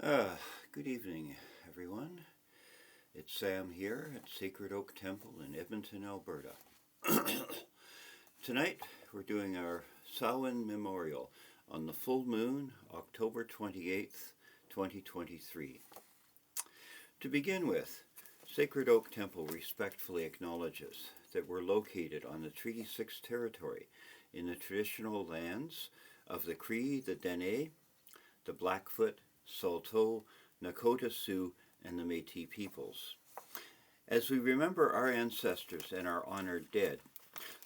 Uh, Good evening, everyone. It's Sam here at Sacred Oak Temple in Edmonton, Alberta. Tonight, we're doing our Samhain memorial on the full moon, October 28th, 2023. To begin with, Sacred Oak Temple respectfully acknowledges that we're located on the Treaty 6 territory in the traditional lands of the Cree, the Dene, the Blackfoot, Saulteaux, Nakota Sioux, and the Métis peoples. As we remember our ancestors and our honored dead,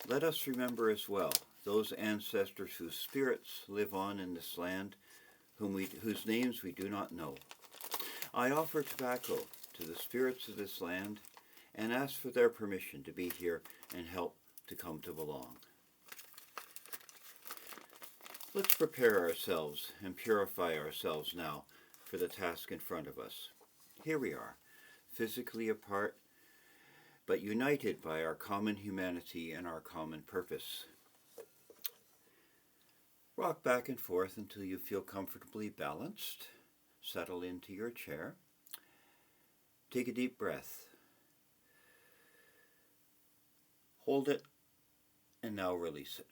let us remember as well those ancestors whose spirits live on in this land, whose names we do not know. I offer tobacco to the spirits of this land and ask for their permission to be here and help to come to belong. Let's prepare ourselves and purify ourselves now for the task in front of us. Here we are, physically apart, but united by our common humanity and our common purpose. Rock back and forth until you feel comfortably balanced. Settle into your chair. Take a deep breath. Hold it, and now release it.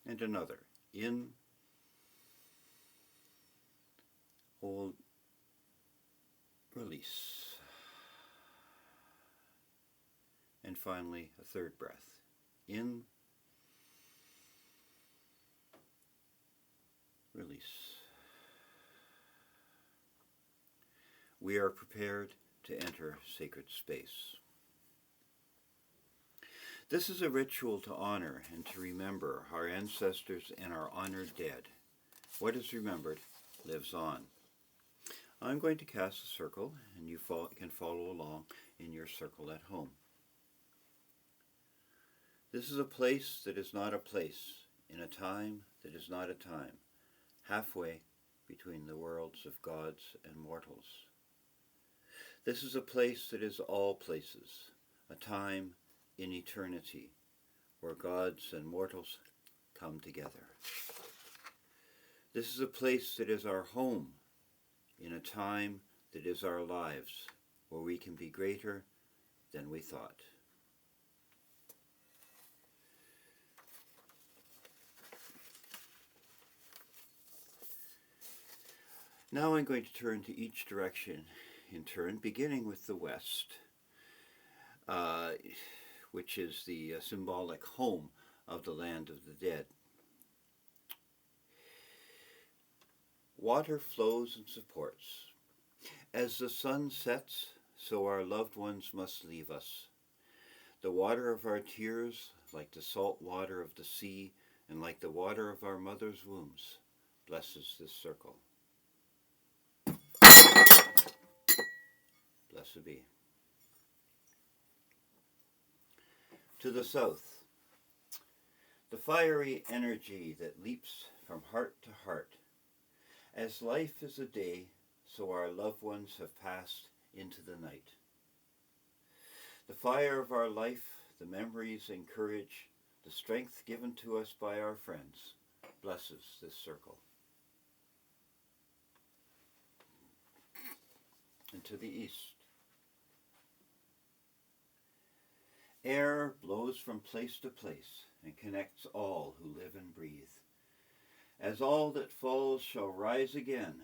And another. In, hold, release. And finally, a third breath. In, release. We are prepared to enter sacred space. This is a ritual to honor and to remember our ancestors and our honored dead. What is remembered lives on. I'm going to cast a circle, and you can follow along in your circle at home. This is a place that is not a place, in a time that is not a time, halfway between the worlds of gods and mortals. This is a place that is all places, a time in eternity, where gods and mortals come together. This is a place that is our home, in a time that is our lives, where we can be greater than we thought. Now I'm going to turn to each direction in turn, beginning with the west, which is the symbolic home of the land of the dead. Water flows and supports. As the sun sets, so our loved ones must leave us. The water of our tears, like the salt water of the sea, and like the water of our mother's wombs, blesses this circle. Blessed be. To the south, the fiery energy that leaps from heart to heart. As life is a day, so our loved ones have passed into the night. The fire of our life, the memories and courage, the strength given to us by our friends, blesses this circle. And to the east, air blows from place to place and connects all who live and breathe. As all that falls shall rise again,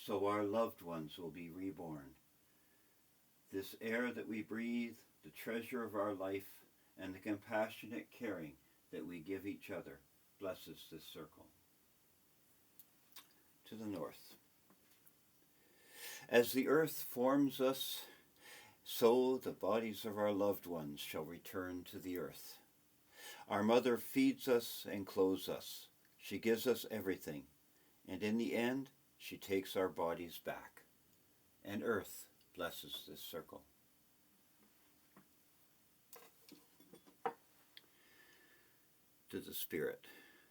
so our loved ones will be reborn. This air that we breathe, the treasure of our life, and the compassionate caring that we give each other, blesses this circle. To the north. As the earth forms us, so the bodies of our loved ones shall return to the earth. Our mother feeds us and clothes us. She gives us everything, and in the end, she takes our bodies back. And earth blesses this circle. To the spirit,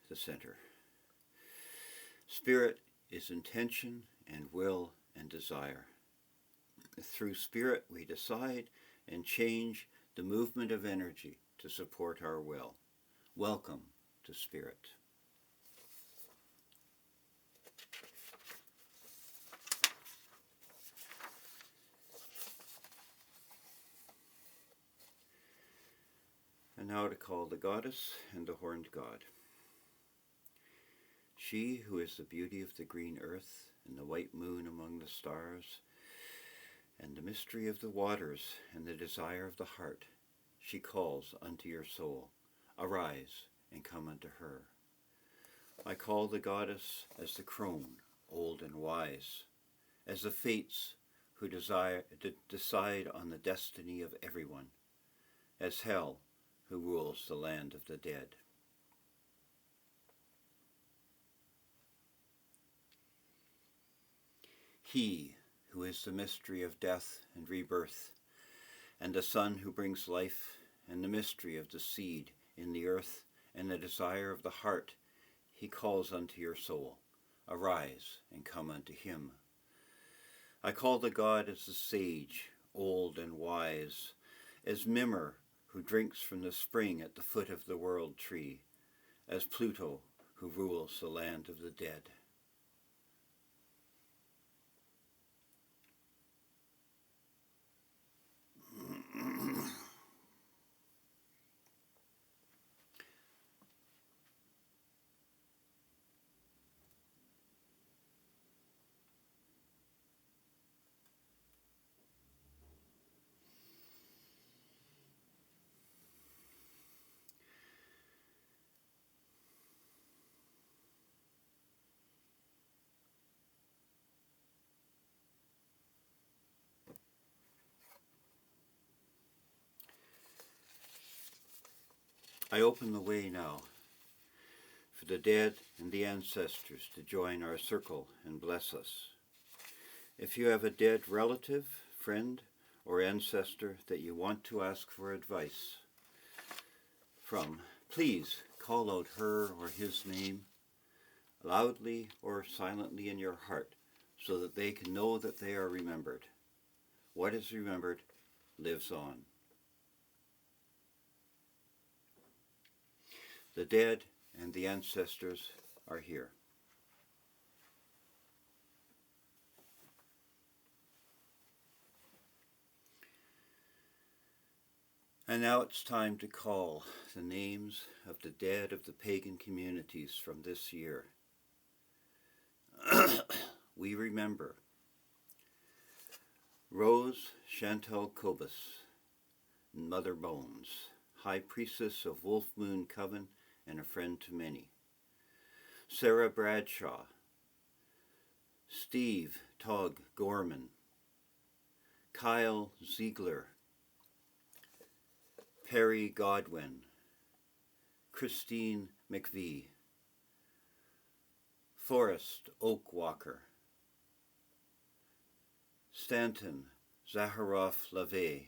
the center. Spirit is intention and will and desire. Through spirit, we decide and change the movement of energy to support our will. Welcome to spirit. And now to call the goddess and the horned god. She who is the beauty of the green earth and the white moon among the stars, and the mystery of the waters and the desire of the heart, she calls unto your soul, arise and come unto her. I call the goddess as the crone, old and wise, as the fates who decide on the destiny of everyone, as hell who rules the land of the dead. He who is the mystery of death and rebirth, and the sun who brings life, and the mystery of the seed in the earth, and the desire of the heart, he calls unto your soul, arise and come unto him. I call the god as the sage, old and wise, as Mimir, who drinks from the spring at the foot of the world tree, as Pluto, who rules the land of the dead. I open the way now for the dead and the ancestors to join our circle and bless us. If you have a dead relative, friend, or ancestor that you want to ask for advice from, please call out her or his name loudly or silently in your heart so that they can know that they are remembered. What is remembered lives on. The dead and the ancestors are here. And now it's time to call the names of the dead of the pagan communities from this year. We remember Rose Chantal Cobus, Mother Bones, High Priestess of Wolf Moon Coven and a friend to many. Sarah Bradshaw, Steve Tog Gorman, Kyle Ziegler, Perry Godwin, Christine McVie, Forrest Oakwalker, Stanton Zaharoff LaVey,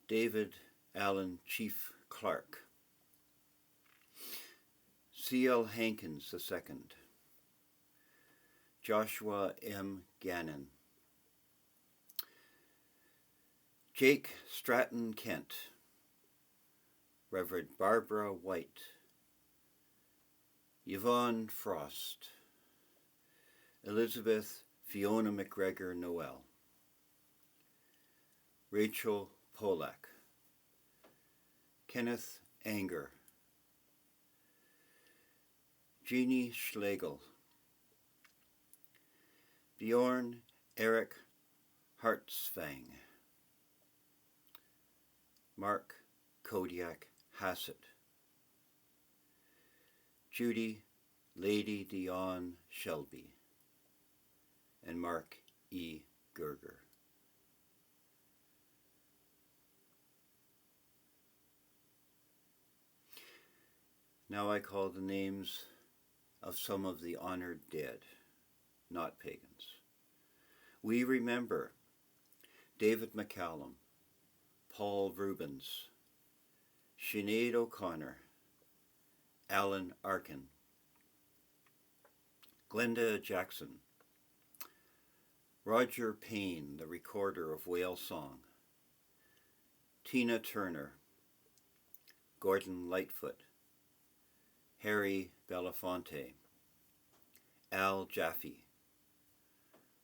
David Allen Chief Clark, C.L. Hankins II, Joshua M. Gannon, Jake Stratton Kent, Reverend Barbara White, Yvonne Frost, Elizabeth Fiona McGregor Noel, Rachel Polak, Kenneth Anger, Jeannie Schlegel, Bjorn Eric Hartsvang, Mark Kodiak Hassett, Judy Lady Dion Shelby, and Mark E. Gerger. Now I call the names of some of the honored dead, not pagans. We remember David McCallum, Paul Rubens, Sinead O'Connor, Alan Arkin, Glenda Jackson, Roger Payne, the recorder of whale song, Tina Turner, Gordon Lightfoot, Harry Belafonte, Al Jaffe,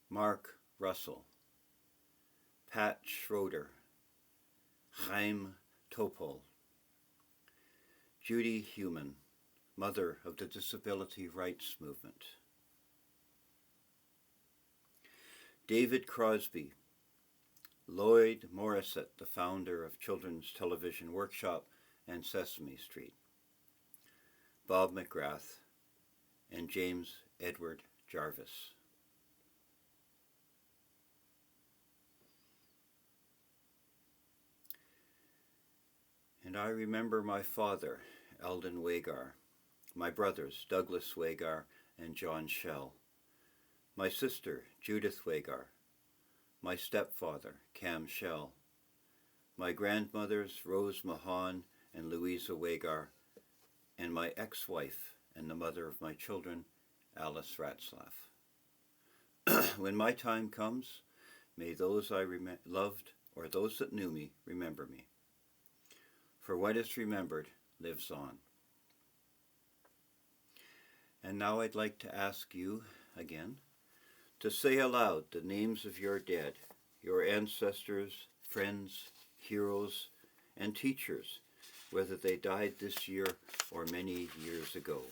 Mark Russell, Pat Schroeder, Chaim Topol. Judy Heumann, mother of the disability rights movement. David Crosby. Lloyd Morissette, the founder of Children's Television Workshop and Sesame Street. Bob McGrath and James Edward Jarvis. And I remember my father, Eldon Wagar, my brothers, Douglas Wagar and John Schell, my sister, Judith Wagar, my stepfather, Cam Schell, my grandmothers, Rose Mahan and Louisa Wagar, and my ex-wife and the mother of my children, Alice Ratzlaff. When my time comes, may those I loved or those that knew me remember me. For what is remembered lives on. And now I'd like to ask you again to say aloud the names of your dead, your ancestors, friends, heroes, and teachers, whether they died this year or many years ago.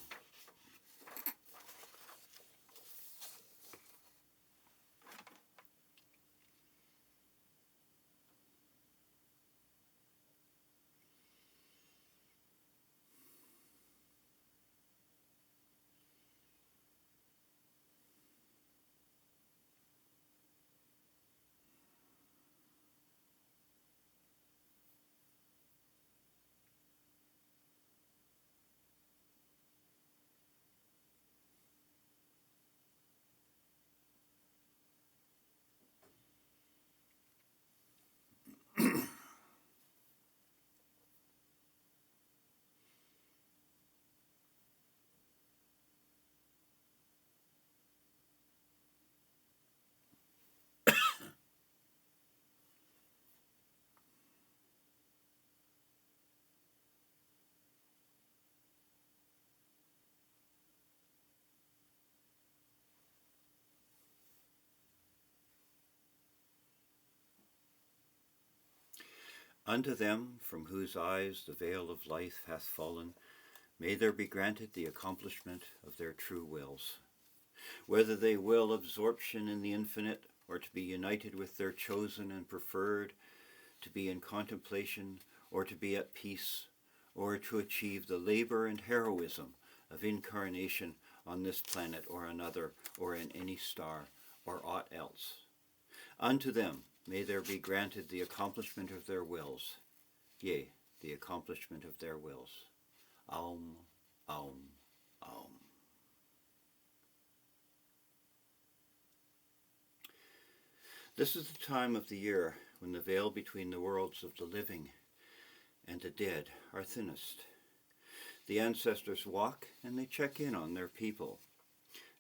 Unto them from whose eyes the veil of life hath fallen, may there be granted the accomplishment of their true wills. Whether they will absorption in the infinite, or to be united with their chosen and preferred, to be in contemplation, or to be at peace, or to achieve the labor and heroism of incarnation on this planet or another, or in any star, or aught else. Unto them may there be granted the accomplishment of their wills, yea, the accomplishment of their wills. Aum, Aum, Aum. This is the time of the year when the veil between the worlds of the living and the dead are thinnest. The ancestors walk and they check in on their people.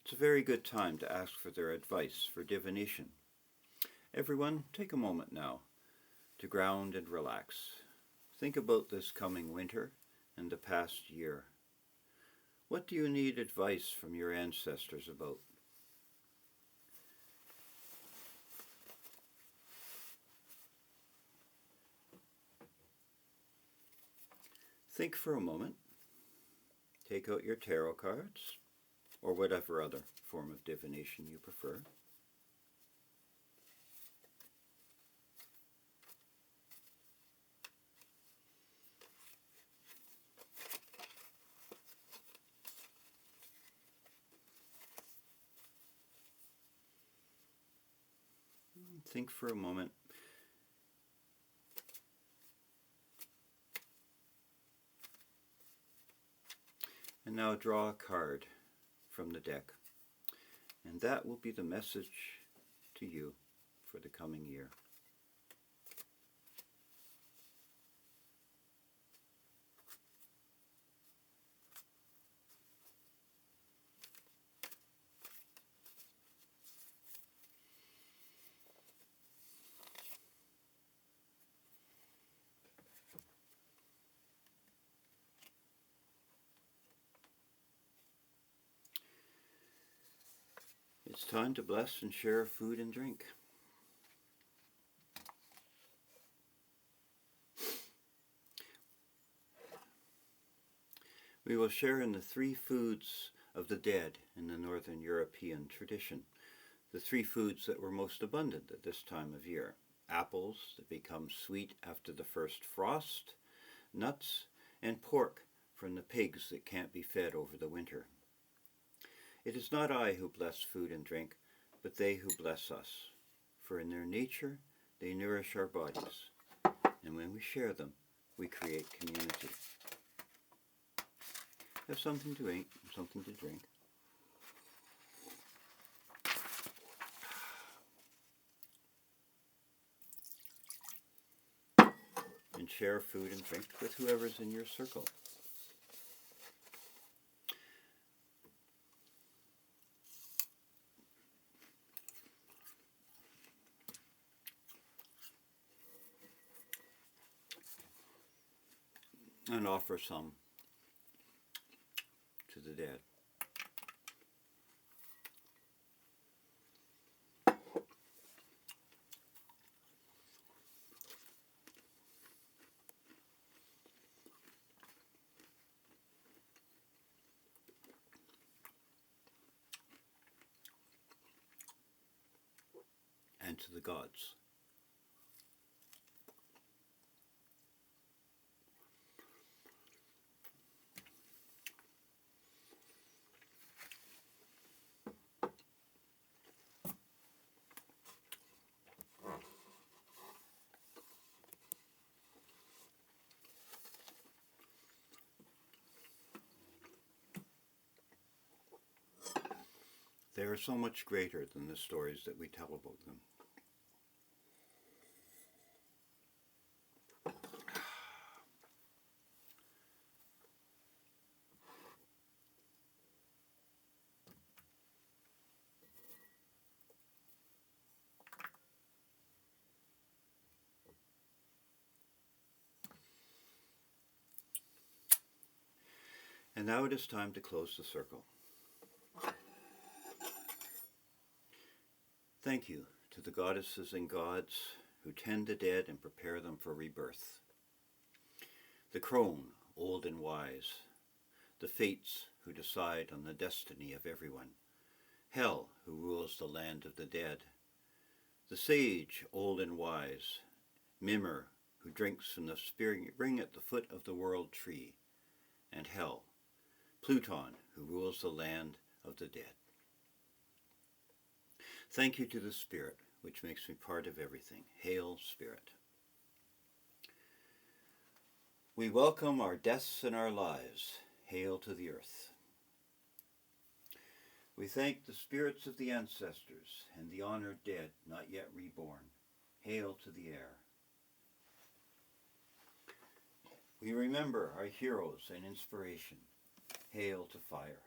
It's a very good time to ask for their advice for divination. Everyone, take a moment now to ground and relax. Think about this coming winter and the past year. What do you need advice from your ancestors about? Think for a moment. Take out your tarot cards, or whatever other form of divination you prefer. Think for a moment. And now draw a card from the deck. And that will be the message to you for the coming year. It's time to bless and share food and drink. We will share in the three foods of the dead in the Northern European tradition, the three foods that were most abundant at this time of year: apples that become sweet after the first frost, nuts, and pork from the pigs that can't be fed over the winter. It is not I who bless food and drink, but they who bless us, for in their nature they nourish our bodies, and when we share them, we create community. Have something to eat, something to drink. And share food and drink with whoever's in your circle. And offer some to the dead. And to the gods. They are so much greater than the stories that we tell about them. And now it is time to close the circle. Thank you to the goddesses and gods who tend the dead and prepare them for rebirth. The crone, old and wise. The fates who decide on the destiny of everyone. Hell, who rules the land of the dead. The sage, old and wise. Mimmer, who drinks from the spring at the foot of the world tree. And Hell, Pluton, who rules the land of the dead. Thank you to the Spirit, which makes me part of everything. Hail, Spirit. We welcome our deaths and our lives. Hail to the earth. We thank the spirits of the ancestors and the honored dead not yet reborn. Hail to the air. We remember our heroes and inspiration. Hail to fire.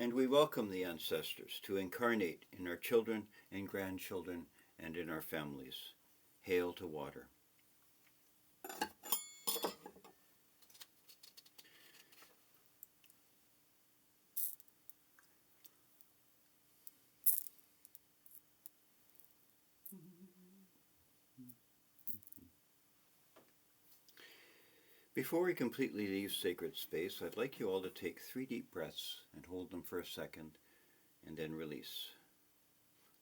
And we welcome the ancestors to incarnate in our children and grandchildren and in our families. Hail to water. Before we completely leave sacred space, I'd like you all to take 3 deep breaths and hold them for a second, and then release.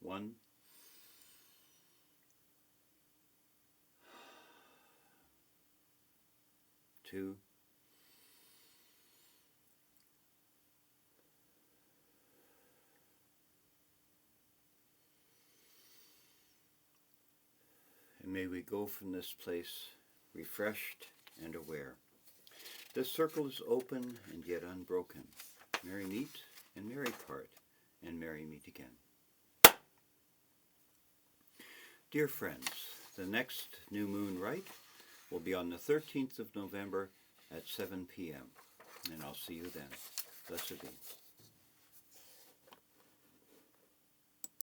1, 2, and may we go from this place refreshed and aware. This circle is open and yet unbroken. Merry meet and merry part, and merry meet again. Dear friends, the next new moon rite will be on the 13th of November at 7 p.m. And I'll see you then. Blessed be.